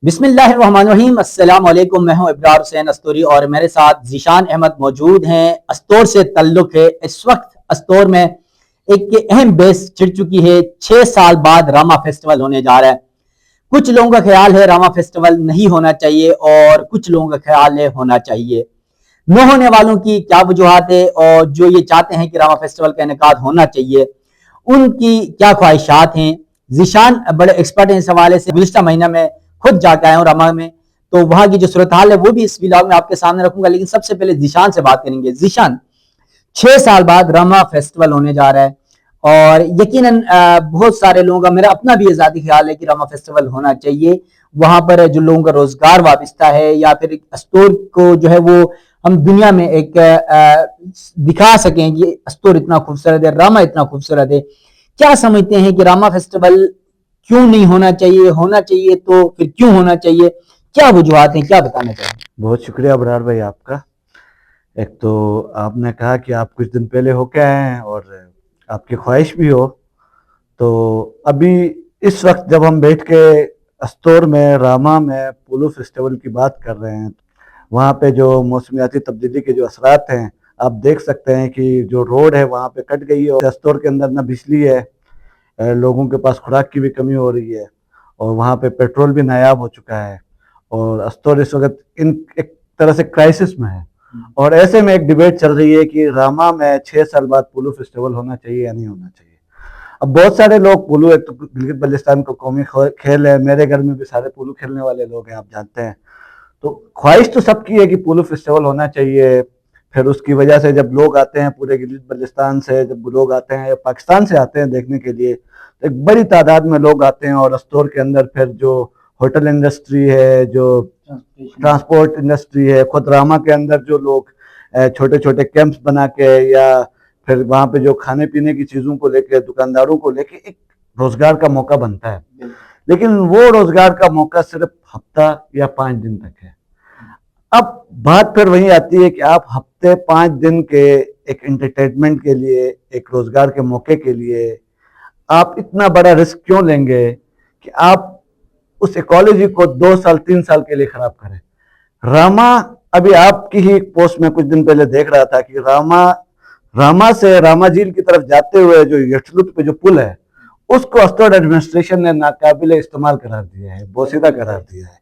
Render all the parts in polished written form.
بسم اللہ الرحمن الرحیم۔ السلام علیکم، میں ہوں ابرار حسین استوری اور میرے ساتھ ذیشان احمد موجود ہیں۔ استور سے تعلق ہے۔ اس وقت استور میں ایک اہم بحث چھڑ چکی ہے۔ 6 سال بعد راما فیسٹیول ہونے جا رہا ہے۔ کچھ لوگوں کا خیال ہے راما فیسٹیول نہیں ہونا چاہیے اور کچھ لوگوں کا خیال ہے ہونا چاہیے۔ نہ ہونے والوں کی کیا وجوہات ہے اور جو یہ چاہتے ہیں کہ راما فیسٹیول کا انعقاد ہونا چاہیے ان کی کیا خواہشات ہیں۔ ذیشان بڑے ایکسپرٹ ہیں اس حوالے سے۔ گزشتہ مہینہ میں خود جا کے آیا ہوں راما میں، تو وہاں کی جو صورتحال ہے وہ بھی اس ویلاگ میں آپ کے سامنے رکھوں گا، لیکن سب سے پہلے ذیشان سے بات کریں گے۔ ذیشان، 6 سال بعد راما فیسٹیول ہونے جا رہا ہے اور یقیناً بہت سارے لوگوں کا، میرا اپنا بھی ذاتی خیال ہے کہ راما فیسٹیول ہونا چاہیے۔ وہاں پر جو لوگوں کا روزگار وابستہ ہے یا پھر استور کو جو ہے وہ ہم دنیا میں ایک دکھا سکیں کہ استور اتنا خوبصورت ہے، راما اتنا خوبصورت ہے۔ کیا سمجھتے ہیں کہ راما فیسٹیول کیوں نہیں ہونا چاہیے؟ ہونا چاہیے تو پھر کیوں ہونا چاہیے؟ کیا وجوہات ہیں؟ کیا بتانا چاہیں؟ بہت شکریہ ابرار بھائی آپ کا۔ ایک تو آپ نے کہا کہ آپ کچھ دن پہلے ہو کے آئے ہیں اور آپ کی خواہش بھی ہو، تو ابھی اس وقت جب ہم بیٹھ کے استور میں راما میں پولو فیسٹیول کی بات کر رہے ہیں، وہاں پہ جو موسمیاتی تبدیلی کے جو اثرات ہیں آپ دیکھ سکتے ہیں کہ جو روڈ ہے وہاں پہ کٹ گئی ہے اور استور کے اندر نہ بجلی ہے، لوگوں کے پاس خوراک کی بھی کمی ہو رہی ہے اور وہاں پہ پیٹرول بھی نایاب ہو چکا ہے اور استور اس وقت ایک طرح سے کرائسس میں ہے۔ اور ایسے میں ایک ڈیبیٹ چل رہی ہے کہ راما میں 6 سال بعد پولو فیسٹیول ہونا چاہیے یا نہیں ہونا چاہیے۔ اب بہت سارے لوگ پولو، ایک تو گلگت بلتستان کا قومی کھیل ہے، میرے گھر میں بھی سارے پولو کھیلنے والے لوگ ہیں، آپ جانتے ہیں، تو خواہش تو سب کی ہے کہ پولو فیسٹیول ہونا چاہیے۔ پھر اس کی وجہ سے جب لوگ آتے ہیں پورے گلگت بلتستان سے، جب لوگ آتے ہیں یا پاکستان سے آتے ہیں دیکھنے کے لیے، تو ایک بڑی تعداد میں لوگ آتے ہیں اور استور کے اندر پھر جو ہوٹل انڈسٹری ہے، جو ٹرانسپورٹ انڈسٹری ہے، خود راما کے اندر جو لوگ چھوٹے چھوٹے کیمپس بنا کے یا پھر وہاں پہ جو کھانے پینے کی چیزوں کو لے کے، دکانداروں کو لے کے ایک روزگار کا موقع بنتا ہے، لیکن وہ روزگار کا موقع صرف ہفتہ یا 5 دن تک ہے۔ اب بات پھر وہیں آتی ہے کہ آپ ہفتے 5 دن کے ایک انٹرٹینمنٹ کے لیے، ایک روزگار کے موقع کے لیے آپ اتنا بڑا رسک کیوں لیں گے کہ آپ اس ایکالوجی کو 2 سال 3 سال کے لیے خراب کریں۔ راما، ابھی آپ کی ہی ایک پوسٹ میں کچھ دن پہلے دیکھ رہا تھا کہ راما سے راما جھیل کی طرف جاتے ہوئے جو یٹلوت پہ جو پل ہے اس کو استور ایڈمنسٹریشن نے ناقابل استعمال قرار دیا ہے، بوسیدہ قرار دیا ہے۔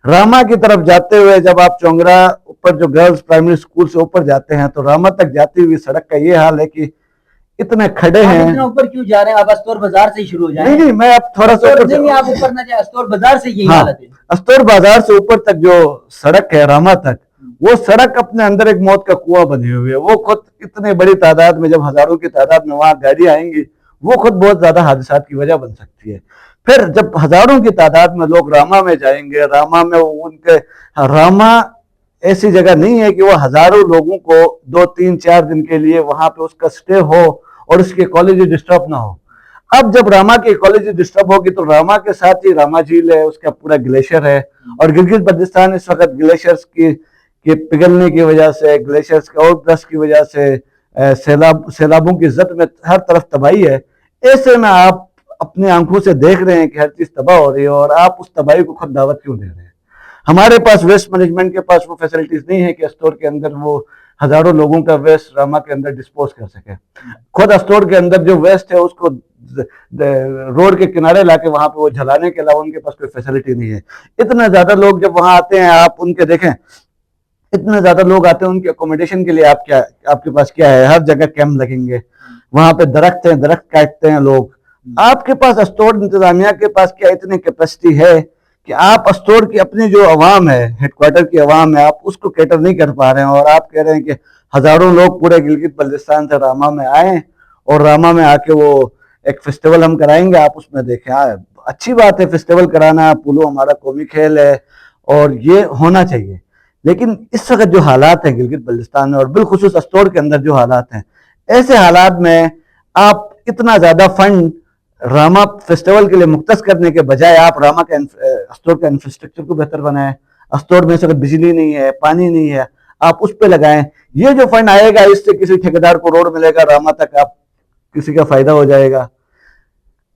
راما کی طرف جاتے ہوئے جب آپ چونگرا اوپر جو گرلز پرائمری اسکول سے اوپر جاتے ہیں تو راما تک جاتی ہوئی سڑک کا یہ حال ہے کہ اتنے کھڑے ہیں۔ اتنا اوپر کیوں جا رہے ہیں؟ آپ استور بازار سے ہی شروع ہو جائیں۔ نہیں، میں اب تھوڑا سا آپ اوپر نہ جائیں، استور بازار سے یہی حالت ہے۔ استور بازار سے اوپر تک جو سڑک ہے راما تک، وہ سڑک اپنے اندر ایک موت کا کنواں بنی ہوئی ہے۔ وہ خود اتنے بڑی تعداد میں، جب ہزاروں کی تعداد میں وہاں گاڑیاں آئیں گی، وہ خود بہت زیادہ حادثات کی وجہ بن سکتی ہے۔ پھر جب ہزاروں کی تعداد میں لوگ راما میں جائیں گے، راما میں راما ایسی جگہ نہیں ہے کہ وہ ہزاروں لوگوں کو 2 3 4 دن کے لیے وہاں پہ اس کا سٹے ہو اور اس کی ایکالوجی ڈسٹرب نہ ہو۔ اب جب راما کی ایکالوجی ڈسٹرب ہوگی تو راما کے ساتھ ہی راما جھیل ہے، اس کا پورا گلیشیر ہے، اور گلگت بلتستان اس وقت گلیشیرز کی پگھلنے کی وجہ سے، گلیشیرز کے آؤٹ برسٹ کی وجہ سے، سیلابوں کی زد میں ہر طرف تباہی ہے۔ ایسے میں آپ اپنی آنکھوں سے دیکھ رہے ہیں کہ ہر چیز تباہ ہو رہی ہے اور آپ اس تباہی کو خود دعوت کیوں دے رہے ہیں؟ ہمارے پاس ویسٹ مینجمنٹ کے پاس وہ فیسلٹیز نہیں ہے کہ استور کے اندر وہ ہزاروں لوگوں کا ویسٹ راما کے اندر ڈسپوز کر سکے۔ خود استور کے اندر جو ویسٹ ہے اس کو روڈ کے کنارے لا کے وہاں پہ وہ جلانے کے علاوہ ان کے پاس کوئی فیسلٹی نہیں ہے۔ اتنے زیادہ لوگ جب وہاں آتے ہیں، آپ ان کے دیکھیں، اتنے زیادہ لوگ آتے ہیں، ان کی اکوموڈیشن کے لیے آپ کے پاس کیا ہے؟ ہر جگہ کیمپ لگیں گے، وہاں پہ درخت ہیں، درخت کاٹتے ہیں لوگ۔ آپ کے پاس استور انتظامیہ کے پاس کیا اتنی کیپیسٹی ہے کہ آپ استور کی اپنی جو عوام ہے، ہیڈ کوارٹر کی عوام ہے، آپ اس کو کیٹر نہیں کر پا رہے ہیں، اور آپ کہہ رہے ہیں کہ ہزاروں لوگ پورے گلگت بلتستان سے راما میں آئیں اور راما میں آ کے وہ ایک فیسٹیول ہم کرائیں گے۔ آپ اس میں دیکھیں، اچھی بات ہے فیسٹیول کرانا، پولو ہمارا قومی کھیل ہے اور یہ ہونا چاہیے، لیکن اس وقت جو حالات ہیں گلگت بلتستان میں اور بالخصوص استور کے اندر جو حالات ہیں، ایسے حالات میں آپ اتنا زیادہ فنڈ راما فیسٹیول کے لیے مختص کرنے کے بجائے آپ راما کا استور کا انفراسٹرکچر کو بہتر بنائیں۔ استور میں اس وقت بجلی نہیں ہے، پانی نہیں ہے، آپ اس پہ لگائیں۔ یہ جو فنڈ آئے گا اس سے کسی ٹھیکیدار کو روڈ ملے گا، راما تک آپ کسی کا فائدہ ہو جائے گا۔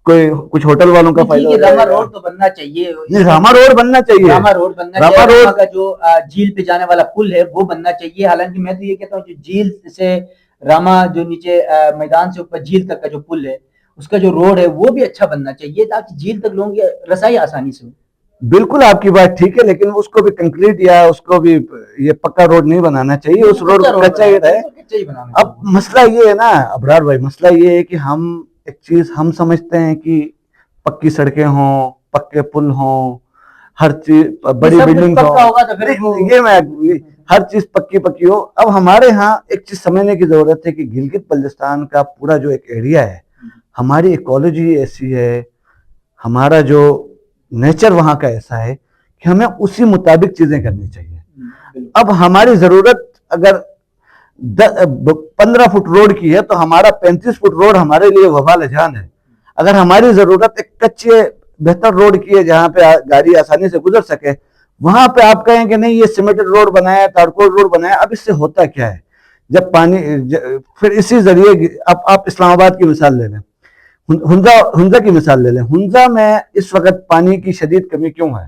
کوئی کچھ ہوٹل والوں کا فائدہ ہو جائے راما گا. روڈ تو بننا چاہیے, نہیں, راما روڈ بننا چاہیے, راما روڈ بننا راما چاہیے, روڈ راما کا جو جھیل پہ جانے والا پل ہے وہ بننا چاہیے. حالانکہ میں تو یہ کہتا ہوں جو جھیل سے راما جو نیچے میدان سے اوپر جھیل تک کا جو پل ہے اس کا جو روڈ ہے وہ بھی اچھا بننا چاہیے تاکہ جھیل تک لوگوں کی رسائی آسانی سے ہو. بالکل آپ کی بات ٹھیک ہے, لیکن اس کو بھی کنکریٹ یا اس کو بھی یہ پکا روڈ نہیں بنانا چاہیے, اس روڈ کو کچا ہی رہے. اب مسئلہ یہ ہے نا ابرار بھائی, مسئلہ یہ ہے کہ ہم ایک چیز ہم سمجھتے ہیں کہ پکی سڑکیں ہوں, پکے پل ہوں, ہر چیز بڑی بلڈنگ ہو, یہ میں ہر چیز پکی پکی ہو. اب ہمارے ہاں ایک چیز سمجھنے کی ضرورت ہے کہ گلگت بلتستان کا پورا جو ایک ایریا ہے, ہماری ایکولوجی ایسی ہے, ہمارا جو نیچر وہاں کا ایسا ہے کہ ہمیں اسی مطابق چیزیں کرنی چاہیے. اب ہماری ضرورت اگر 15 فٹ روڈ کی ہے تو ہمارا 35 فٹ روڈ ہمارے لیے وبال جان ہے. اگر ہماری ضرورت ایک کچے بہتر روڈ کی ہے جہاں پہ گاڑی آسانی سے گزر سکے, وہاں پہ آپ کہیں کہ نہیں یہ سیمنٹڈ روڈ بنایا, تارکول روڈ بنایا. اب اس سے ہوتا کیا ہے, جب پانی پھر اسی ذریعے آپ اسلام آباد کی مثال لے لیں, ہنزا کی مثال لے لیں. ہنزا میں اس وقت پانی کی شدید کمی کیوں ہے؟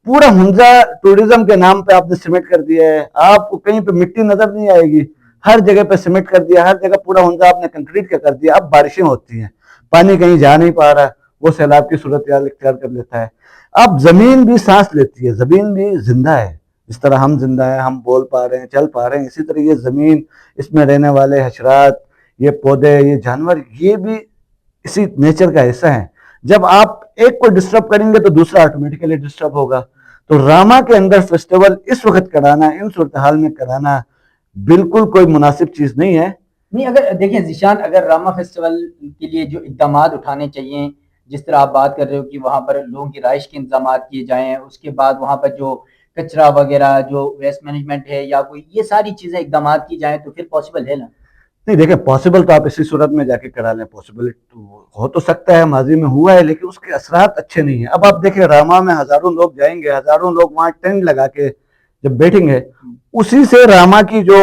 پورا ہنزا ٹوریزم کے نام پہ آپ نے سیمنٹ کر دیا ہے, آپ کو کہیں پہ مٹی نظر نہیں آئے گی, ہر جگہ پہ سیمنٹ کر دیا, ہر جگہ پورا ہنزا آپ نے کنکریٹ کا کر دیا. اب بارشیں ہوتی ہیں, پانی کہیں جا نہیں پا رہا, وہ سیلاب کی صورتحال اختیار کر لیتا ہے. اب زمین بھی سانس لیتی ہے, زمین بھی زندہ ہے, جس طرح ہم زندہ ہیں, ہم بول پا رہے ہیں, چل پا رہے ہیں, اسی طرح یہ زمین, اس میں رہنے والے حشرات, یہ پودے, یہ جانور, یہ بھی اسی نیچر کا حصہ ہیں. جب آپ ایک کو ڈسٹرب کریں گے تو دوسرا آٹومیٹیکلی ڈسٹرب ہوگا. تو راما کے اندر فیسٹیول اس وقت کرانا, ان صورتحال میں کرانا بالکل کوئی مناسب چیز نہیں ہے. نہیں, اگر دیکھیں ذیشان, اگر راما فیسٹیول کے لیے جو اقدامات اٹھانے چاہیے, جس طرح آپ بات کر رہے ہو کہ وہاں پر لوگوں کی رہائش کے انتظامات کیے جائیں, اس کے بعد وہاں پر جو کچرا وغیرہ, جو ویسٹ مینجمنٹ ہے یا کوئی یہ ساری چیزیں اقدامات کی جائیں تو پھر پاسبل ہے نا؟ نہیں دیکھیں, پاسبل تو آپ اسی صورت میں جا کے کرا لیں, پاسبل ہو تو سکتا ہے, ماضی میں ہوا ہے, لیکن اس کے اثرات اچھے نہیں ہیں. اب آپ دیکھیں راما میں ہزاروں لوگ جائیں گے, ہزاروں لوگ وہاں ٹینٹ لگا کے جب بیٹھیں گے, اسی سے راما کی جو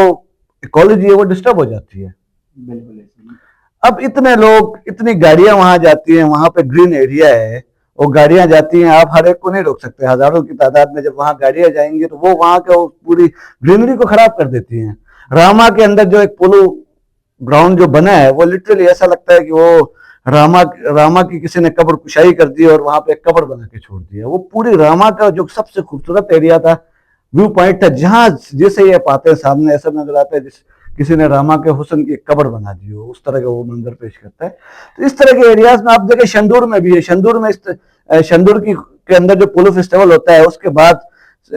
ایکولوجی ہے وہ ڈسٹرب ہو جاتی ہے. بالکل. اب اتنے لوگ, اتنی گاڑیاں وہاں جاتی ہیں, وہاں پہ گرین ایریا ہے, وہ گاڑیاں جاتی ہیں, آپ ہر ایک کو نہیں روک سکتے. ہزاروں کی تعداد میں جب وہاں گاڑیاں جائیں گی تو وہ وہاں کے پوری گرینری کو خراب کر دیتی ہیں. راما کے اندر جو ایک پولو گراؤنڈ جو بنا ہے وہ لٹرلی ایسا لگتا ہے کہ وہ راما کی کسی نے قبر کشائی کر دی اور وہاں پہ ایک قبر بنا کے چھوڑ دیا. وہ پوری راما کا جو سب سے خوبصورت ایریا تھا, ویو پوائنٹ تھا, جہاں جسے یہ پاتے سامنے ایسا نظر آتا ہے جس کسی نے راما کے حسن کی ایک قبر بنا دی ہو, اس طرح کا وہ منظر پیش کرتا ہے. تو اس طرح کے ایریاز میں آپ دیکھیں, شندور میں بھی ہے, شندور کے اندر جو پولو فیسٹیول ہوتا ہے, اس کے بعد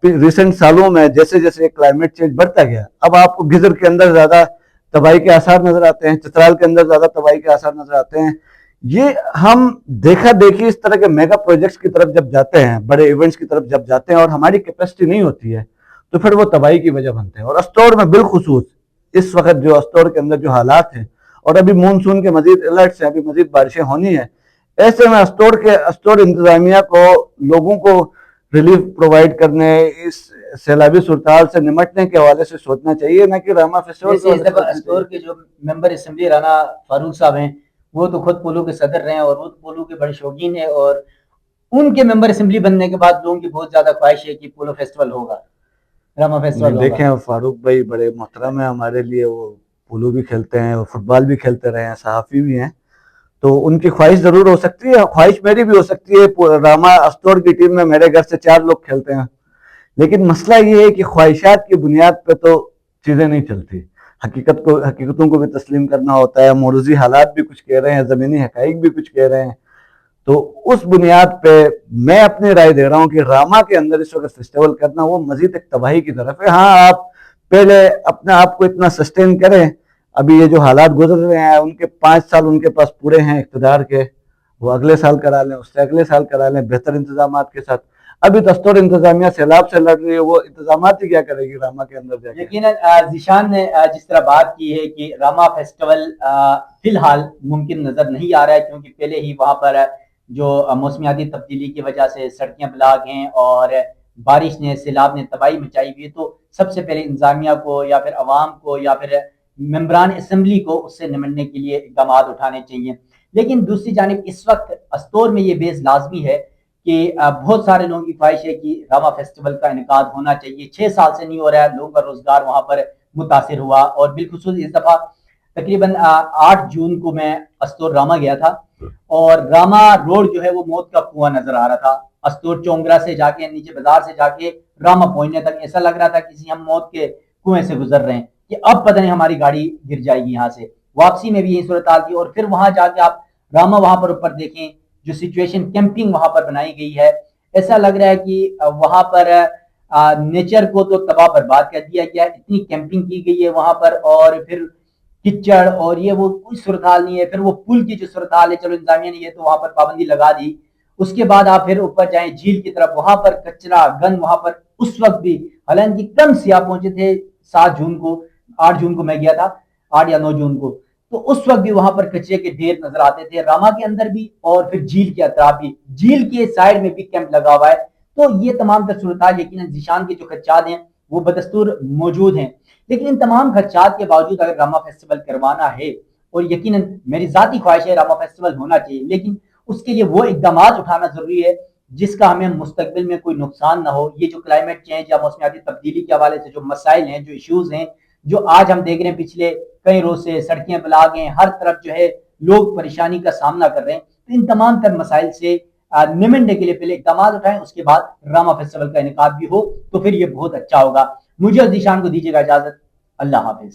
ریسنٹ سالوں میں جیسے جیسے کلائمیٹ چینج بڑھتا گیا, اب آپ کو گزر کے اندر زیادہ تباہی کے آثار نظر آتے ہیں, چترال کے اندر زیادہ تباہی کے آثار نظر آتے ہیں. یہ ہم دیکھا دیکھی اس طرح کے میگا پروجیکٹس کی طرف جب جاتے ہیں, بڑے ایونٹس کی طرف جب جاتے ہیں اور ہماری کیپیسٹی نہیں ہوتی ہے, تو پھر وہ تباہی کی وجہ بنتے ہیں. اور استور میں بالخصوص اس وقت جو استور کے اندر جو حالات ہیں, اور ابھی مونسون کے مزید الرٹس ہیں, ابھی مزید بارشیں ہونی ہیں, ایسے میں استور انتظامیہ کو لوگوں کو ریلیف پرووائڈ کرنے, اس سیلابی صورتحال سے نمٹنے کے حوالے سے سوچنا چاہیے, نہ کہ راما فیسٹیول. استور کے جو ممبر اسمبلی رانا فاروق صاحب ہیں, وہ تو خود پولو کے صدر رہے ہیں اور وہ پولو کے بڑے شوقین ہیں, اور ان کے ممبر اسمبلی بننے کے بعد لوگوں کی بہت زیادہ خواہش ہے کہ پولو فیسٹیول ہوگا, راما فیسٹیول ہوگا. دیکھیں فاروق بھائی بڑے محترم ہیں ہمارے لیے, وہ پولو بھی کھیلتے ہیں, وہ فٹ بال بھی کھیلتے رہے ہیں, صحافی بھی ہیں, تو ان کی خواہش ضرور ہو سکتی ہے, خواہش میری بھی ہو سکتی ہے. راما استور کی ٹیم میں میرے گھر سے 4 لوگ کھیلتے ہیں, لیکن مسئلہ یہ ہے کہ خواہشات کی بنیاد پہ تو چیزیں نہیں چلتی. حقیقتوں کو بھی تسلیم کرنا ہوتا ہے, موروثی حالات بھی کچھ کہہ رہے ہیں, زمینی حقائق بھی کچھ کہہ رہے ہیں. تو اس بنیاد پہ میں اپنی رائے دے رہا ہوں کہ راما کے اندر اس وقت فیسٹیول کرنا وہ مزید ایک تباہی کی طرف ہے. ہاں, آپ پہلے اپنے آپ کو اتنا سسٹین کریں, ابھی یہ جو حالات گزر رہے ہیں, ان کے 5 سال ان کے پاس پورے ہیں اقتدار کے, وہ اگلے سال کرا لیں, اس سے اگلے سال کرا لیں, بہتر انتظامات کے ساتھ. ابھی دستور انتظامیہ سیلاب سے لڑ رہی ہے, وہ انتظامات ہی کیا کرے گی راما کے اندر جا کے؟ یقیناً ذیشان نے جس طرح بات کی ہے کہ راما فیسٹیول فی الحال ممکن نظر نہیں آ رہا ہے, کیونکہ پہلے ہی وہاں پر جو موسمیاتی تبدیلی کی وجہ سے سڑکیں بلاک ہیں اور بارش نے, سیلاب نے تباہی مچائی ہوئی ہے. تو سب سے پہلے انتظامیہ کو یا پھر عوام کو یا پھر ممبران اسمبلی کو اس سے نمٹنے کے لیے اقدامات اٹھانے چاہیے. لیکن دوسری جانب اس وقت استور میں یہ بیس لازمی ہے کہ بہت سارے لوگوں کی خواہش ہے کہ راما فیسٹیول کا انعقاد ہونا چاہیے. 6 سال سے نہیں ہو رہا ہے, لوگوں کا روزگار وہاں پر متاثر ہوا, اور بالخصوص اس دفعہ تقریباً 8 جون کو میں استور راما گیا تھا, اور راما روڈ جو ہے وہ موت کا کنواں نظر آ رہا تھا. استور چونگرا سے جا کے نیچے بازار سے جا کے راما پہنچنے تک ایسا لگ رہا تھا کسی ہم موت کے کنویں سے گزر رہے ہیں کہ اب پتہ نہیں ہماری گاڑی گر جائے گی یہاں سے. واپسی میں بھی یہی صورتحال تھی. اور پھر وہاں جا کے آپ راما وہاں پر اوپر دیکھیں جو سچویشن کیمپنگ وہاں پر بنائی گئی ہے, ایسا لگ رہا ہے کہ وہاں پر نیچر کو تو تباہ برباد کر دیا گیا, اتنی کیمپنگ کی گئی ہے وہاں پر, اور پھر کچڑ اور یہ وہ کوئی صورتحال نہیں ہے. پھر وہ پل کی جو صورتحال ہے, چلو انتظامیہ نے یہ تو وہاں پر پابندی لگا دی, اس کے بعد آپ پھر اوپر جائیں جھیل کی طرف, وہاں پر کچرا گند وہاں پر اس وقت بھی, حالانکہ کم سیاح پہنچے تھے 7 جون کو, 8 جون کو میں گیا تھا, 8 یا 9 جون کو, تو اس وقت بھی وہاں پر کچرے کے ڈھیر نظر آتے تھے راما کے اندر بھی, اور پھر جھیل کے اطراف بھی, جھیل کے سائڈ میں بھی کیمپ لگا ہوا ہے. تو یہ تمام تر صورتحال یقیناً ذیشان کے جو خدشات ہیں وہ بدستور موجود ہیں. لیکن ان تمام خدشات کے باوجود اگر راما فیسٹیول کروانا ہے, اور یقیناً میری ذاتی خواہش ہے راما فیسٹیول ہونا چاہیے, لیکن اس کے لیے وہ اقدامات اٹھانا ضروری ہے جس کا ہمیں مستقبل میں کوئی نقصان نہ ہو. یہ جو کلائمیٹ چینج یا موسمیاتی تبدیلی کے حوالے سے جو مسائل ہیں, جو ایشوز ہیں, جو آج ہم دیکھ رہے ہیں پچھلے کئی روز سے سڑکیں بلاک ہیں, ہر طرف جو ہے لوگ پریشانی کا سامنا کر رہے ہیں, تو ان تمام تر مسائل سے نمٹنے کے لیے پہلے اقدامات اٹھائیں, اس کے بعد راما فیسٹیول کا انعقاد بھی ہو تو پھر یہ بہت اچھا ہوگا. مجھے اور ذیشان کو دیجیے گا اجازت. اللہ حافظ.